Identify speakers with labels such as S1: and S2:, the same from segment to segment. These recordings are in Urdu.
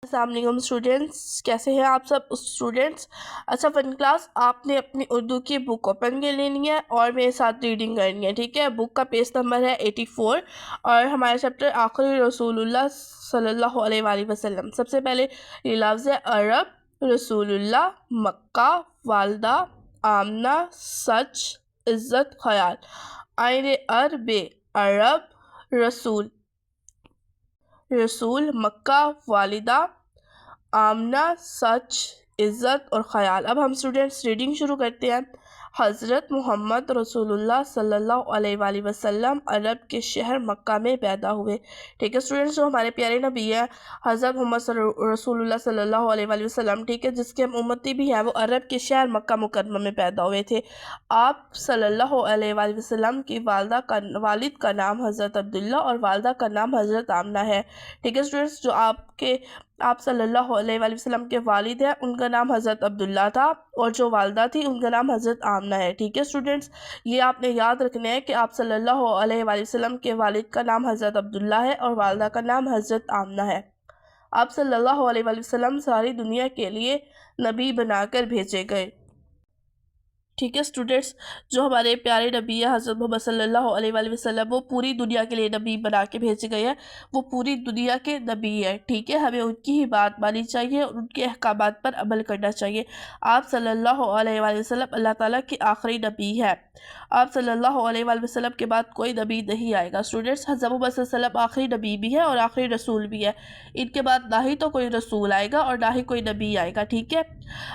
S1: السلام علیکم اسٹوڈینٹس، کیسے ہیں آپ سب اسٹوڈینٹس؟ اچھا فن کلاس، آپ نے اپنی اردو کی بک اوپن کر لینی ہے اور میرے ساتھ ریڈنگ کرنی ہے، ٹھیک ہے؟ بک کا پیج نمبر ہے 84 اور ہمارا چیپٹر آخری رسول اللہ صلی اللہ علیہ وآلہ وسلم۔ سب سے پہلے یہ لفظ ہے عرب، رسول اللہ، مکہ، والدہ، آمنہ، سچ، عزت، خیال۔ آئین عرب، عرب، رسول، مکہ، والدہ، آمنہ، سچ، عزت اور خیال۔ اب ہم اسٹوڈنٹس ریڈنگ شروع کرتے ہیں۔ حضرت محمد رسول اللہ صلی اللہ علیہ وآلہ وسلم عرب کے شہر مکہ میں پیدا ہوئے، ٹھیک ہے اسٹوڈنٹس؟ جو ہمارے پیارے نبی ہیں حضرت محمد رسول اللہ صلی اللہ علیہ وآلہ وسلم، ٹھیک ہے، جس کے ہم امتی بھی ہیں، وہ عرب کے شہر مکہ مکرمہ میں پیدا ہوئے تھے۔ آپ صلی اللہ علیہ وآلہ وسلم کی والد کا نام حضرت عبداللہ اور والدہ کا نام حضرت آمنہ ہے، ٹھیک ہے اسٹوڈنٹس؟ جو آپ صلی اللہ علیہ وآلہ وسلم کے والد ہیں ان کا نام حضرت عبداللہ تھا، اور جو والدہ تھی ان کا نام حضرت آمنہ ہے، ٹھیک ہے اسٹوڈنٹس؟ یہ آپ نے یاد رکھنا ہے کہ آپ صلی اللہ علیہ وآلہ وسلم کے والد کا نام حضرت عبداللہ ہے اور والدہ کا نام حضرت آمنہ ہے۔ آپ صلی اللہ علیہ وآلہ وسلم ساری دنیا کے لیے نبی بنا کر بھیجے گئے، ٹھیک ہے اسٹوڈنٹس؟ جو ہمارے پیارے نبی ہے حضرت محمد صلی اللہ علیہ وآلہ وسلم، وہ پوری دنیا کے لیے نبی بنا کے بھیجے گئے ہیں، وہ پوری دنیا کے نبی ہے، ٹھیک ہے؟ ہمیں ان کی ہی بات مانی چاہیے اور ان کے احکامات پر عمل کرنا چاہیے۔ آپ صلی اللہ علیہ وآلہ وسلم اللہ تعالیٰ کے آخری نبی ہے۔ آپ صلی اللہ علیہ وآلہ وسلم کے بعد کوئی نبی نہیں آئے گا اسٹوڈنٹس۔ حضرت محمد صلی اللہ علیہ وسلم آخری نبی بھی ہے اور آخری رسول بھی ہے، ان کے بعد نہ ہی تو کوئی رسول آئے گا اور نہ ہی کوئی نبی آئے گا، ٹھیک ہے؟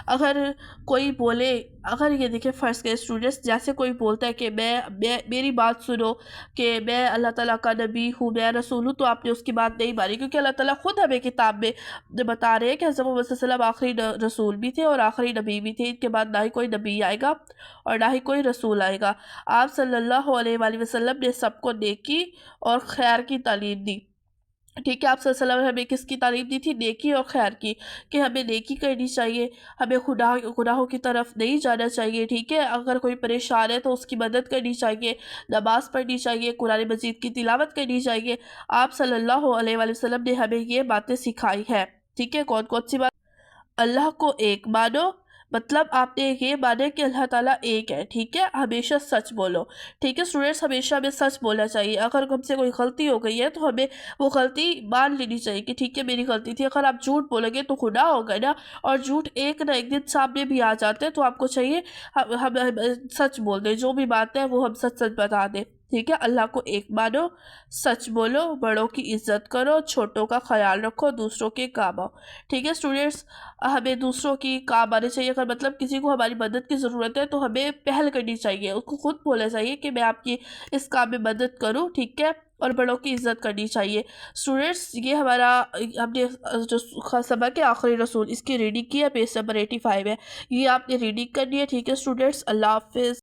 S1: اگر کوئی بولے، اگر یہ دیکھیں فرض کے اسٹوڈنٹس، جیسے کوئی بولتا ہے کہ میری بات سنو کہ میں اللہ تعالیٰ کا نبی ہوں، میں رسول ہوں، تو آپ نے اس کی بات نہیں مانی، کیونکہ اللہ تعالیٰ خود ہمیں کتاب میں بتا رہے ہیں کہ حضرت محمد صلی اللہ علیہ وسلم آخری رسول بھی تھے اور آخری نبی بھی تھے، ان کے بعد نہ ہی کوئی نبی آئے گا اور نہ ہی کوئی رسول آئے گا۔ آپ صلی اللہ علیہ وآلہ وسلم نے سب کو نیکی اور خیر کی تعلیم دی، ٹھیک ہے؟ آپ صلی اللہ علیہ وسلم نے ہمیں کس کی تعلیم دی تھی؟ نیکی اور خیر کی، کہ ہمیں نیکی کرنی چاہیے، ہمیں گناہوں کی طرف نہیں جانا چاہیے، ٹھیک ہے؟ اگر کوئی پریشان ہے تو اس کی مدد کرنی چاہیے، نماز پڑھنی چاہیے، قرآن مجید کی تلاوت کرنی چاہیے۔ آپ صلی اللہ علیہ وآلہ وسلم نے ہمیں یہ باتیں سکھائی ہیں، ٹھیک ہے؟ کون کون سی بات؟ اللہ کو ایک مانو، مطلب آپ نے یہ مانے کہ اللہ تعالیٰ ایک ہے، ٹھیک ہے؟ ہمیشہ سچ بولو، ٹھیک ہے اسٹوڈنٹس؟ ہمیشہ ہمیں سچ بولنا چاہیے۔ اگر ہم سے کوئی غلطی ہو گئی ہے تو ہمیں وہ غلطی مان لینی چاہیے کہ ٹھیک ہے میری غلطی تھی۔ اگر آپ جھوٹ بولو گے تو گناہ ہوگا نا، اور جھوٹ ایک نہ ایک دن سامنے بھی آ جاتے ہیں، تو آپ کو چاہیے ہم سچ بول دیں، جو بھی بات ہے وہ ہم سچ سچ بتا دیں، ٹھیک ہے؟ اللہ کو ایک مانو، سچ بولو، بڑوں کی عزت کرو، چھوٹوں کا خیال رکھو، دوسروں کے کام آؤ، ٹھیک ہے اسٹوڈنٹس؟ ہمیں دوسروں کی کام آنے چاہیے۔ اگر مطلب کسی کو ہماری مدد کی ضرورت ہے تو ہمیں پہل کرنی چاہیے، اس کو خود بولنا چاہیے کہ میں آپ کی اس کام میں مدد کروں، ٹھیک ہے؟ اور بڑوں کی عزت کرنی چاہیے۔ اسٹوڈنٹس یہ ہمارا ہم نے جو سبق ہے آخری رسول، اس کی ریڈنگ کی ہے، پیج نمبر 85 ہے، یہ آپ نے ریڈنگ کرنی ہے، ٹھیک ہے اسٹوڈنٹس؟ اللہ حافظ۔